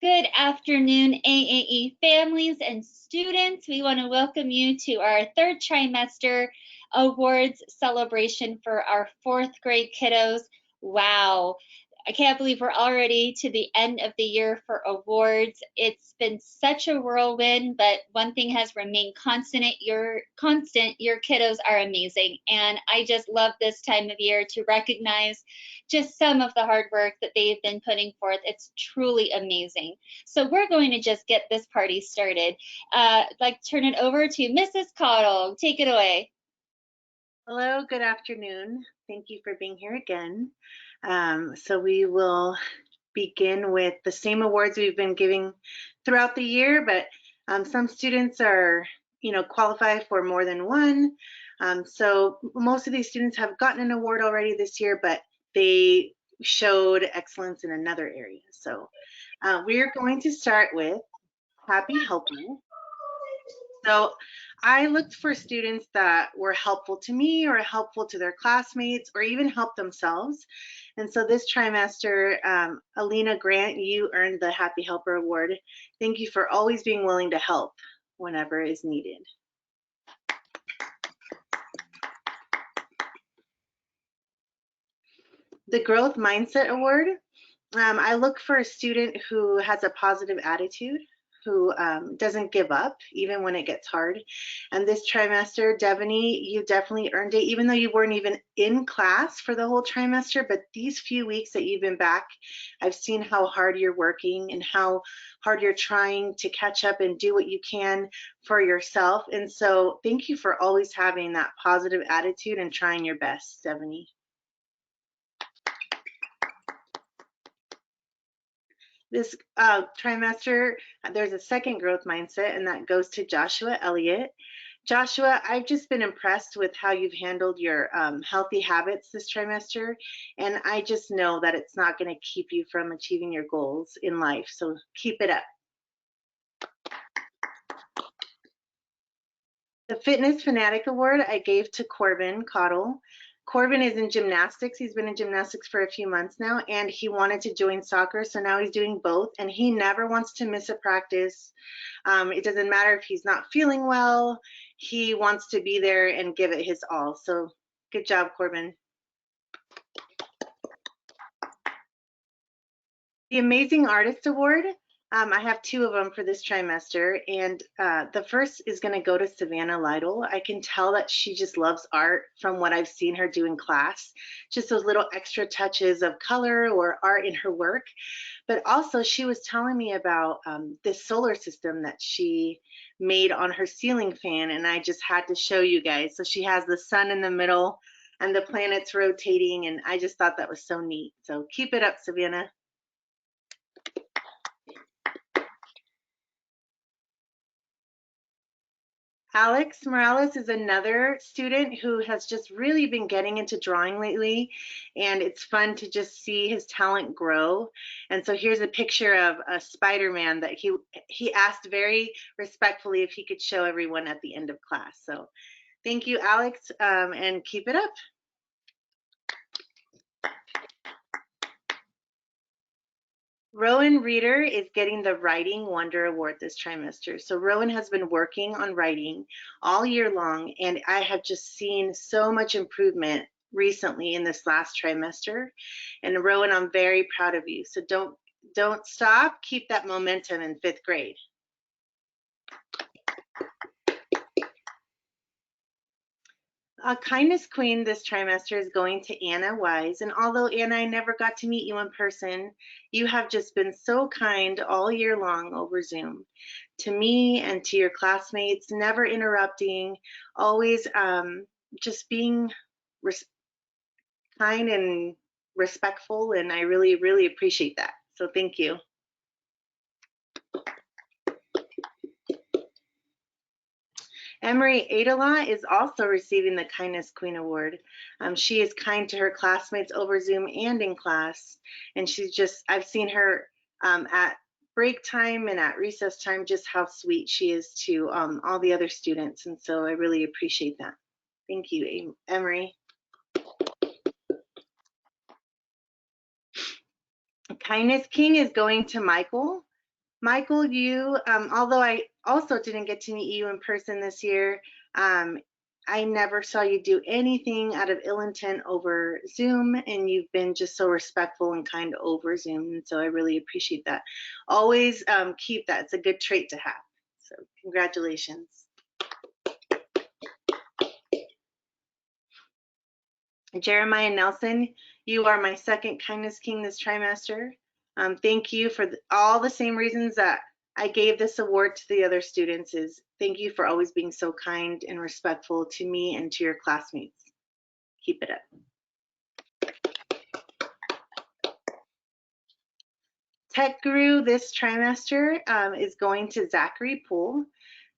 Good afternoon, AAE families and students. We want to welcome you to our third trimester awards celebration for our fourth grade kiddos. Wow, I can't believe we're already to the end of the year for awards. It's been such a whirlwind, but one thing has remained constant. Your kiddos are amazing. And I just love this time of year to recognize just some of the hard work that they've been putting forth. It's truly amazing. So we're going to just get this party started. I'd like to turn it over to Mrs. Cottle. Take it away. Hello, good afternoon. Thank you for being here again. So we will begin with the same awards we've been giving throughout the year, but some students are, qualify for more than one. So most of these students have gotten an award already this year, but they showed excellence in another area. So we are going to start with Happy Helper. So I looked for students that were helpful to me or helpful to their classmates or even help themselves. And so this trimester, Alina Grant, you earned the Happy Helper Award. Thank you for always being willing to help whenever is needed. The Growth Mindset Award, I look for a student who has a positive attitude, who doesn't give up even when it gets hard. And this trimester, Devaney, you definitely earned it, even though you weren't even in class for the whole trimester. But these few weeks that you've been back, I've seen how hard you're working and how hard you're trying to catch up and do what you can for yourself. And so thank you for always having that positive attitude and trying your best, Devaney. This trimester, there's a second growth mindset, and that goes to Joshua Elliott. Joshua, I've just been impressed with how you've handled your healthy habits this trimester, and I just know that it's not going to keep you from achieving your goals in life, so keep it up. The Fitness Fanatic Award I gave to Corbin Cottle. Corbin is in gymnastics. He's been in gymnastics for a few months now, and he wanted to join soccer, so now he's doing both, and he never wants to miss a practice. It doesn't matter if he's not feeling well. He wants to be there and give it his all. So good job, Corbin. The Amazing Artist Award, I have two of them for this trimester, and the first is going to go to Savannah Lytle. I can tell that she just loves art from what I've seen her do in class, just those little extra touches of color or art in her work. But also she was telling me about this solar system that she made on her ceiling fan, and I just had to show you guys. So she has the sun in the middle and the planets rotating, and I just thought that was so neat. So keep it up, Savannah. Alex Morales is another student who has just really been getting into drawing lately, and it's fun to just see his talent grow. And so here's a picture of a Spider-Man that he asked very respectfully if he could show everyone at the end of class. So thank you, Alex, and keep it up. Rowan Reeder is getting the Writing Wonder Award this trimester. So Rowan has been working on writing all year long, and I have just seen so much improvement recently in this last trimester. And Rowan, I'm very proud of you. So don't stop. Keep that momentum in 5th grade. A Kindness Queen this trimester is going to Anna Wise. And although, Anna, I never got to meet you in person, you have just been so kind all year long over Zoom to me and to your classmates, never interrupting, always just being kind and respectful. And I really, really appreciate that. So thank you. Emery Adela is also receiving the Kindness Queen Award. She is kind to her classmates over Zoom and in class. And she's just, I've seen her at break time and at recess time, just how sweet she is to all the other students. And so I really appreciate that. Thank you, Emery. Kindness King is going to Michael. Michael, you, although I also didn't get to meet you in person this year, I never saw you do anything out of ill intent over Zoom, and you've been just so respectful and kind over Zoom, and so I really appreciate that. Always keep that. It's a good trait to have. So congratulations. Jeremiah Nelson, you are my second kindness king this trimester. Thank you for all the same reasons that I gave this award to the other students. Is thank you for always being so kind and respectful to me and to your classmates. Keep it up. Tech Guru this trimester is going to Zachary Poole.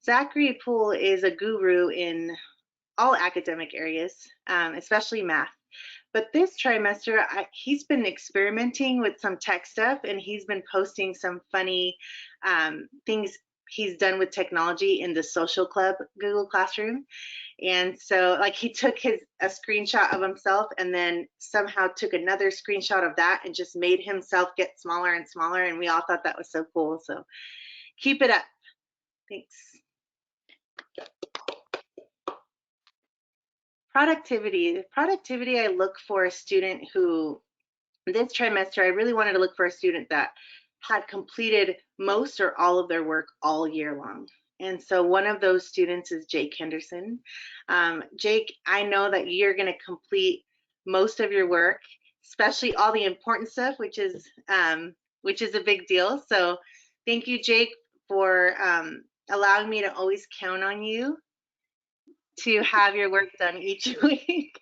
Zachary Poole is a guru in all academic areas, especially math. But this trimester, he's been experimenting with some tech stuff, and he's been posting some funny things he's done with technology in the social club Google Classroom. And so like he took a screenshot of himself and then somehow took another screenshot of that and just made himself get smaller and smaller. And we all thought that was so cool. So keep it up. Thanks. Productivity. Productivity, I look for a student who, this trimester, I really wanted to look for a student that had completed most or all of their work all year long. And so one of those students is Jake Henderson. Jake, I know that you're going to complete most of your work, especially all the important stuff, which is a big deal. So thank you, Jake, for allowing me to always count on you to have your work done each week.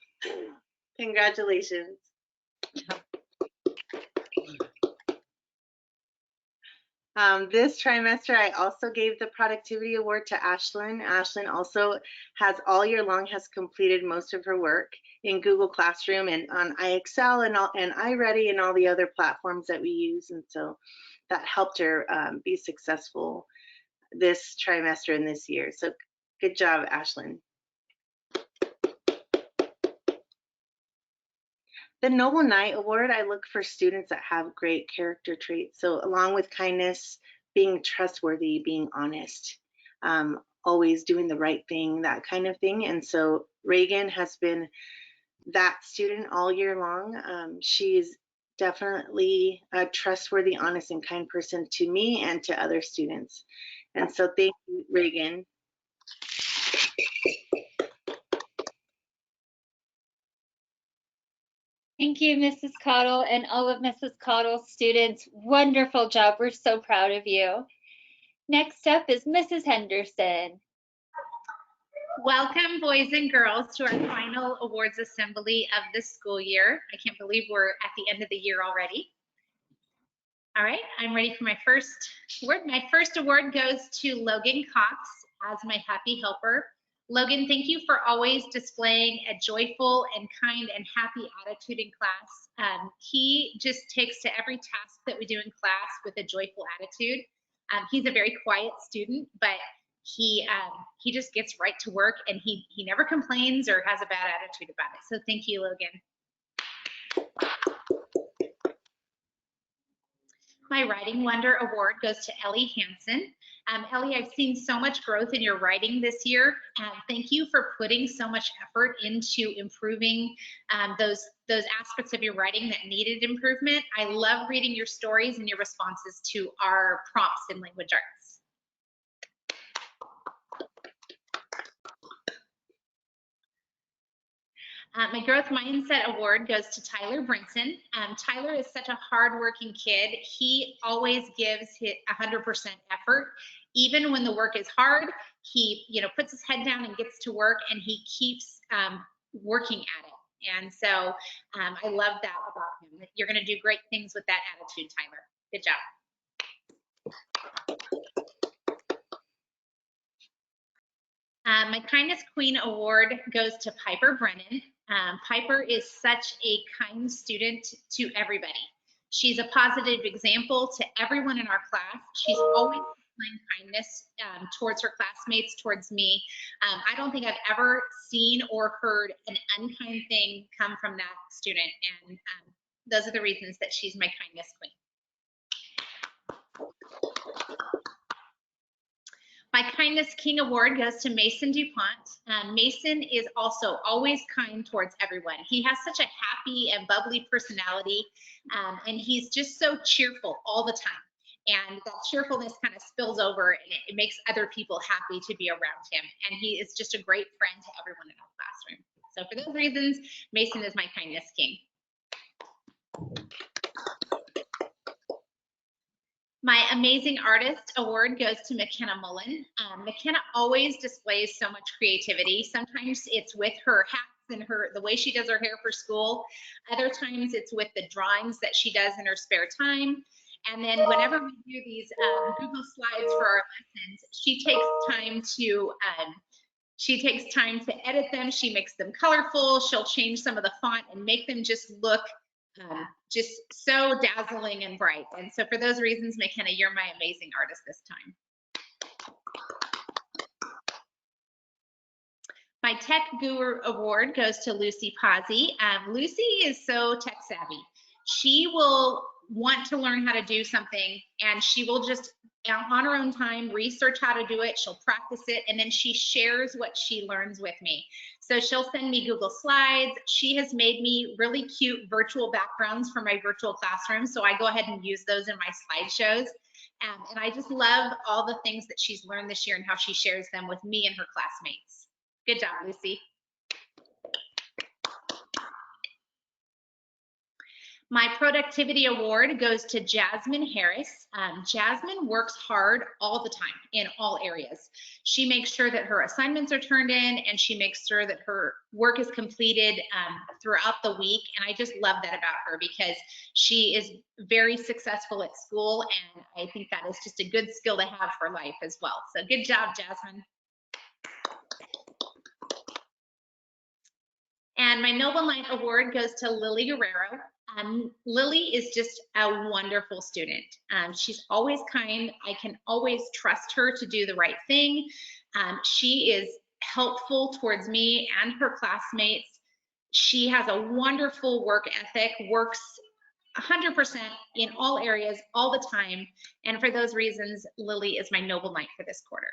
Congratulations. This trimester, I also gave the productivity award to Ashlyn. Ashlyn also has all year long has completed most of her work in Google Classroom and on iExcel and iReady and all the other platforms that we use. And so that helped her be successful this trimester and this year. So good job, Ashlyn. The Noble Knight Award, I look for students that have great character traits. So along with kindness, being trustworthy, being honest, always doing the right thing, that kind of thing. And so Reagan has been that student all year long. She's definitely a trustworthy, honest, and kind person to me and to other students. And so thank you, Reagan. Thank you, Mrs. Cottle, and all of Mrs. Cottle's students. Wonderful job. We're so proud of you. Next up is Mrs. Henderson. Welcome, boys and girls, to our final awards assembly of this school year. I can't believe we're at the end of the year already. All right, I'm ready for my first award. My first award goes to Logan Cox as my happy helper. Logan, thank you for always displaying a joyful and kind and happy attitude in class. He just takes to every task that we do in class with a joyful attitude. He's a very quiet student, but he just gets right to work, and he never complains or has a bad attitude about it. So thank you, Logan. My Writing Wonder Award goes to Ellie Hansen. Ellie, I've seen so much growth in your writing this year. Thank you for putting so much effort into improving those aspects of your writing that needed improvement. I love reading your stories and your responses to our prompts in language arts. My Growth Mindset Award goes to Tyler Brinson. Tyler is such a hardworking kid. He always gives 100% effort. Even when the work is hard, he puts his head down and gets to work, and he keeps working at it. And so I love that about him. You're going to do great things with that attitude, Tyler. Good job. My Kindness Queen Award goes to Piper Brennan. Piper is such a kind student to everybody. She's a positive example to everyone in our class. She's always displaying kindness towards her classmates, towards me. I don't think I've ever seen or heard an unkind thing come from that student, and those are the reasons that she's my Kindness Queen. My Kindness King Award goes to Mason DuPont. Mason is also always kind towards everyone. He has such a happy and bubbly personality, and he's just so cheerful all the time. And that cheerfulness kind of spills over, and it makes other people happy to be around him. And he is just a great friend to everyone in our classroom. So for those reasons, Mason is my Kindness King. My Amazing Artist Award goes to McKenna Mullen. McKenna always displays so much creativity. Sometimes it's with her hats and the way she does her hair for school. Other times it's with the drawings that she does in her spare time. And then whenever we do these Google Slides for our lessons, she takes time to edit them. She makes them colorful. She'll change some of the font and make them just look just so dazzling and bright. And so for those reasons, McKenna, you're my Amazing Artist this time. My Tech Guru Award goes to Lucy Pazzi. Lucy is so tech savvy. She will want to learn how to do something, and she will just on her own time research how to do it. She'll practice it, and then she shares what she learns with me. So she'll send me Google Slides. She has made me really cute virtual backgrounds for my virtual classroom, so I go ahead and use those in my slideshows. And I just love all the things that she's learned this year and how she shares them with me and her classmates. Good job, Lucy. My Productivity Award goes to Jasmine Harris. Jasmine works hard all the time in all areas. She makes sure that her assignments are turned in, and she makes sure that her work is completed throughout the week. And I just love that about her, because she is very successful at school, and I think that is just a good skill to have for life as well. So good job, Jasmine. And my Noble Knight Award goes to Lily Guerrero. Lily is just a wonderful student. She's always kind. I can always trust her to do the right thing. She is helpful towards me and her classmates. She has a wonderful work ethic, works 100% in all areas all the time. And for those reasons, Lily is my Noble Knight for this quarter.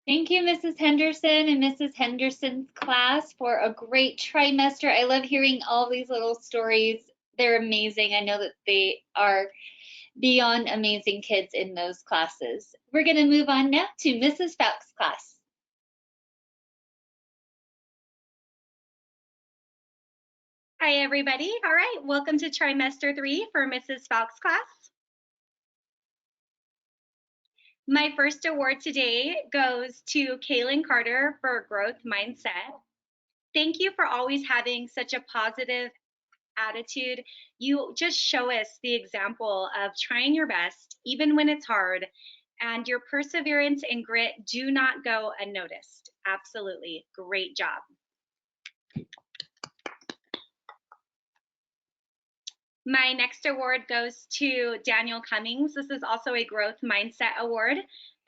Thank you, Mrs. Henderson and Mrs. Henderson's class, for a great trimester. I love hearing all these little stories. They're amazing. I know that they are beyond amazing kids in those classes. We're going to move on now to Mrs. Falk's class. Hi, everybody. All right, welcome to trimester 3 for Mrs. Falk's class. My first award today goes to Kaylin Carter for growth mindset. Thank you for always having such a positive attitude. You just show us the example of trying your best, even when it's hard, and your perseverance and grit do not go unnoticed. Absolutely. Great job. My next award goes to Daniel Cummings. This is also a growth mindset award.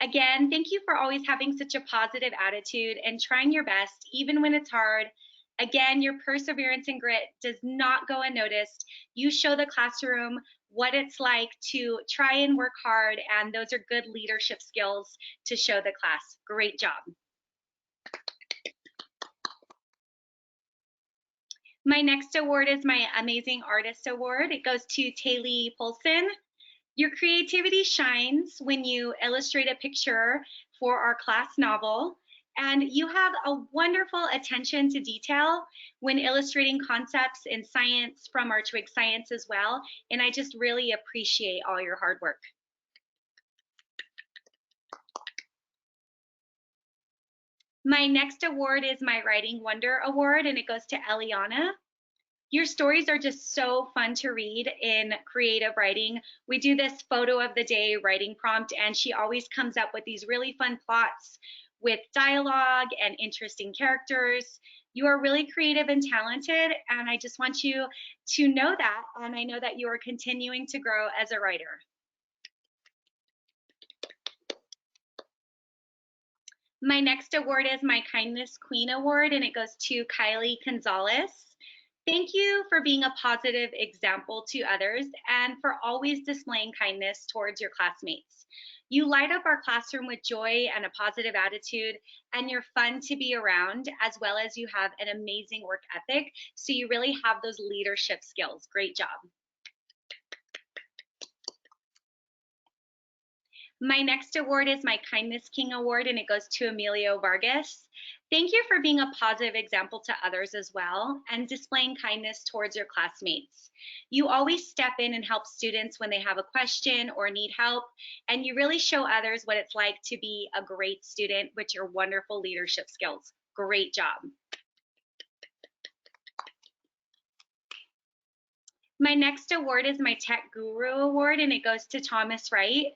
Again, thank you for always having such a positive attitude and trying your best, even when it's hard. Again, your perseverance and grit does not go unnoticed. You show the classroom what it's like to try and work hard, and those are good leadership skills to show the class. Great job. My next award is my Amazing Artist Award. It goes to Taylee Polson. Your creativity shines when you illustrate a picture for our class novel, and you have a wonderful attention to detail when illustrating concepts in science from our Twig Science as well, and I just really appreciate all your hard work. My next award is my Writing Wonder Award, and it goes to Eliana. Your stories are just so fun to read in creative writing. We do this photo of the day writing prompt, and she always comes up with these really fun plots with dialogue and interesting characters. You are really creative and talented, and I just want you to know that, and I know that you are continuing to grow as a writer. My next award is my Kindness Queen Award, and it goes to Kylie Gonzalez. Thank you for being a positive example to others and for always displaying kindness towards your classmates. You light up our classroom with joy and a positive attitude, and you're fun to be around, as well as you have an amazing work ethic. So you really have those leadership skills. Great job. My next award is my Kindness King Award, and it goes to Emilio Vargas. Thank you for being a positive example to others as well and displaying kindness towards your classmates. You always step in and help students when they have a question or need help, and you really show others what it's like to be a great student with your wonderful leadership skills. Great job. My next award is my Tech Guru Award, and it goes to Thomas Wright.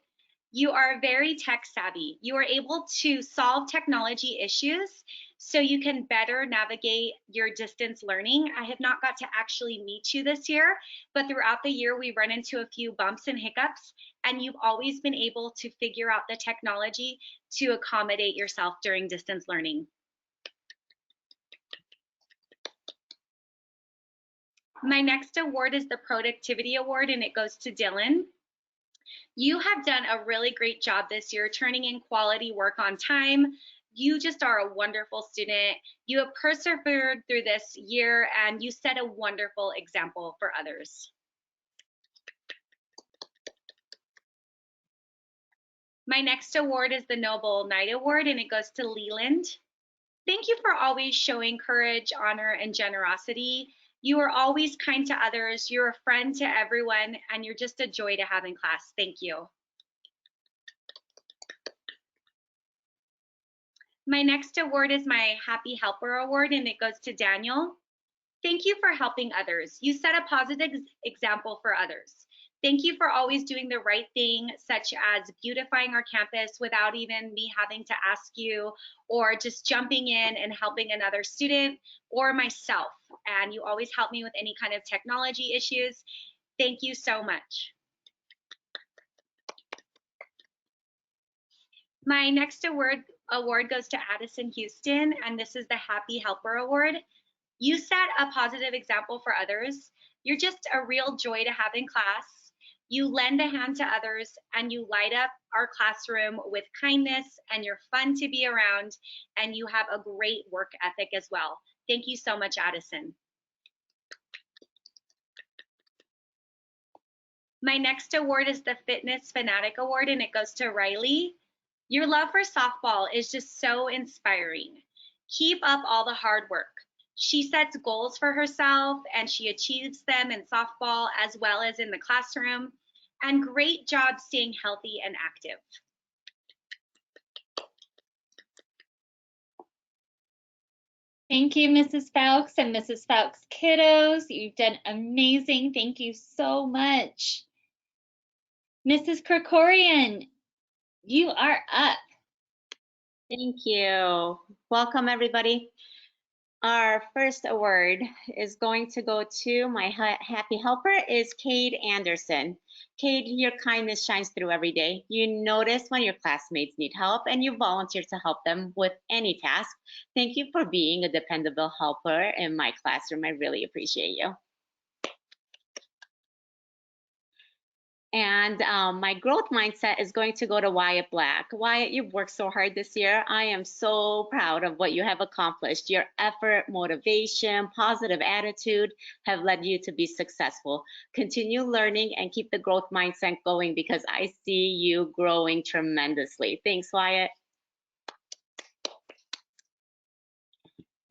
You are very tech savvy. You are able to solve technology issues so you can better navigate your distance learning. I have not got to actually meet you this year, but throughout the year we run into a few bumps and hiccups, and you've always been able to figure out the technology to accommodate yourself during distance learning. My next award is the Productivity Award, and it goes to Dylan. You have done a really great job this year turning in quality work on time. You just are a wonderful student. You have persevered through this year and you set a wonderful example for others. My next award is the Noble Knight Award, and it goes to Leland. Thank you for always showing courage, honor, and generosity. You are always kind to others. You're a friend to everyone, and you're just a joy to have in class. Thank you. My next award is my Happy Helper Award, and it goes to Daniel. Thank you for helping others. You set a positive example for others. Thank you for always doing the right thing, such as beautifying our campus without even me having to ask you, or just jumping in and helping another student or myself. And you always help me with any kind of technology issues. Thank you so much. My next award goes to Addison Houston, and this is the Happy Helper Award. You set a positive example for others. You're just a real joy to have in class. You lend a hand to others, and you light up our classroom with kindness, and you're fun to be around, and you have a great work ethic as well. Thank you so much, Addison. My next award is the Fitness Fanatic Award, and it goes to Riley. Your love for softball is just so inspiring. Keep up all the hard work. She sets goals for herself and she achieves them in softball as well as in the classroom. And great job staying healthy and active. Thank you, Mrs. Fowkes and Mrs. Fowkes kiddos. You've done amazing. Thank you so much. Mrs. Krikorian, you are up. Thank you. Welcome, everybody. Our first award is going to go to my happy helper is Cade Anderson. Cade, your kindness shines through every day. You notice when your classmates need help and you volunteer to help them with any task. Thank you for being a dependable helper in my classroom. I really appreciate you. And my growth mindset is going to go to Wyatt Black. Wyatt, you've worked so hard this year. I am so proud of what you have accomplished. Your effort, motivation, positive attitude have led you to be successful. Continue learning and keep the growth mindset going because I see you growing tremendously. Thanks, Wyatt.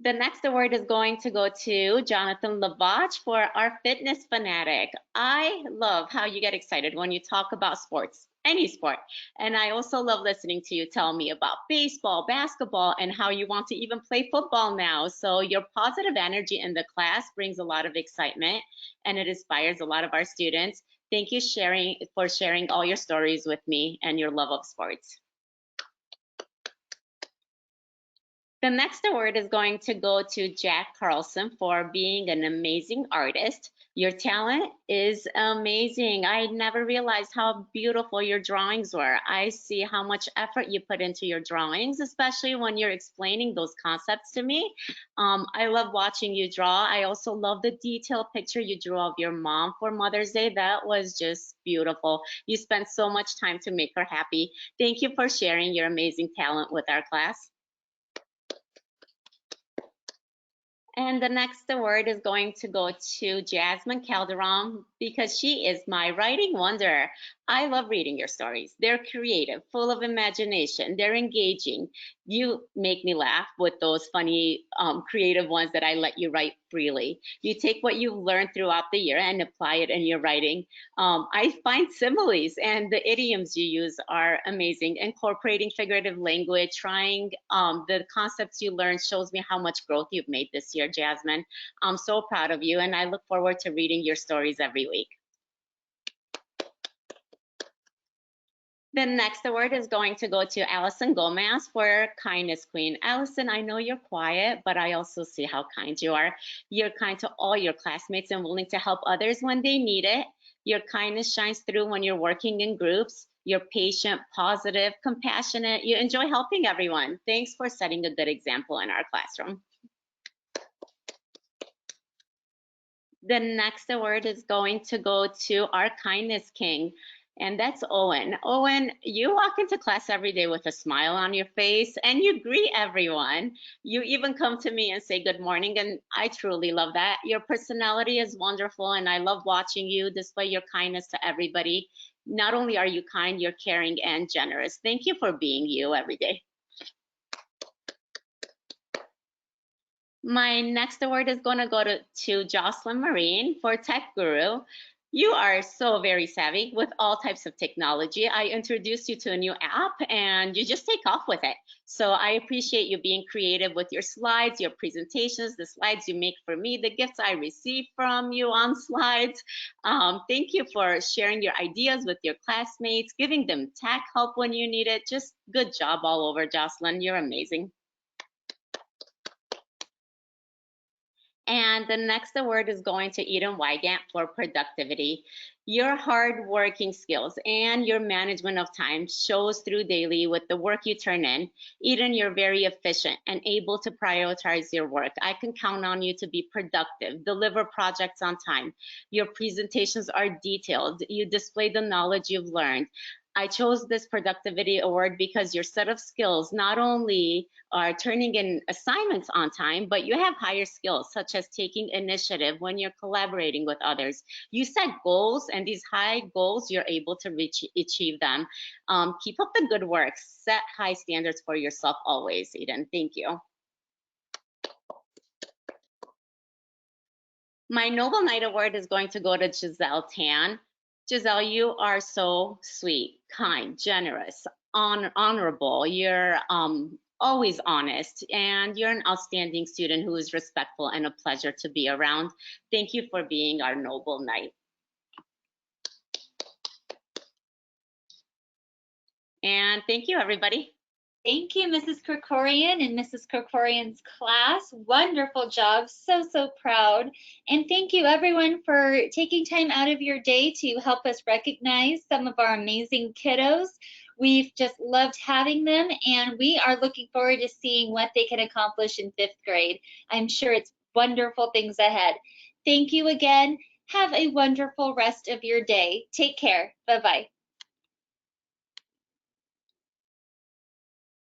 The next award is going to go to Jonathan Lavach for our Fitness Fanatic. I love how you get excited when you talk about sports, any sport. And I also love listening to you tell me about baseball, basketball, and how you want to even play football now. So your positive energy in the class brings a lot of excitement and it inspires a lot of our students. Thank you for sharing all your stories with me and your love of sports. The next award is going to go to Jack Carlson for being an amazing artist. Your talent is amazing. I never realized how beautiful your drawings were. I see how much effort you put into your drawings, especially when you're explaining those concepts to me. I love watching you draw. I also love the detailed picture you drew of your mom for Mother's Day. That was just beautiful. You spent so much time to make her happy. Thank you for sharing your amazing talent with our class. And the next award is going to go to Jasmine Calderon because she is my writing wonder. I love reading your stories. They're creative, full of imagination. They're engaging. You make me laugh with those funny, creative ones that I let you write freely. You take what you've learned throughout the year and apply it in your writing. I find similes and the idioms you use are amazing. Incorporating figurative language, trying the concepts you learned shows me how much growth you've made this year, Jasmine. I'm so proud of you, and I look forward to reading your stories every week. The next award is going to go to Allison Gomez for Kindness Queen. Allison, I know you're quiet, but I also see how kind you are. You're kind to all your classmates and willing to help others when they need it. Your kindness shines through when you're working in groups. You're patient, positive, compassionate. You enjoy helping everyone. Thanks for setting a good example in our classroom. The next award is going to go to our Kindness King, and that's Owen. Owen, you walk into class every day with a smile on your face and you greet everyone. You even come to me and say good morning, and I truly love that. Your personality is wonderful, and I love watching you display your kindness to everybody. Not only are you kind, you're caring and generous. Thank you for being you every day. My next award is going to go to Jocelyn Marine for Tech Guru. You are so very savvy with all types of technology. I introduced you to a new app and you just take off with it. So I appreciate you being creative with your slides, your presentations, the slides you make for me, the gifts I receive from you on slides. Thank you for sharing your ideas with your classmates, giving them tech help when you need it. Just good job all over, Jocelyn. You're amazing. And the next award is going to Eden Wygant for productivity. Your hard-working skills and your management of time shows through daily with the work you turn in. Eden, you're very efficient and able to prioritize your work. I can count on you to be productive, deliver projects on time. Your presentations are detailed. You display the knowledge you've learned. I chose this productivity award because your set of skills not only are turning in assignments on time, but you have higher skills such as taking initiative when you're collaborating with others. You set goals, and these high goals, you're able to achieve them. Keep up the good work. Set high standards for yourself always, Eden. Thank you. My Noble Knight Award is going to go to Giselle Tan. Giselle, you are so sweet, kind, generous, honorable. You're always honest, and you're an outstanding student who is respectful and a pleasure to be around. Thank you for being our Noble Knight. And thank you, everybody. Thank you, Mrs. Krikorian and Mrs. Krikorian's class. Wonderful job. So, so proud. And thank you, everyone, for taking time out of your day to help us recognize some of our amazing kiddos. We've just loved having them, and we are looking forward to seeing what they can accomplish in 5th grade. I'm sure it's wonderful things ahead. Thank you again. Have a wonderful rest of your day. Take care. Bye-bye.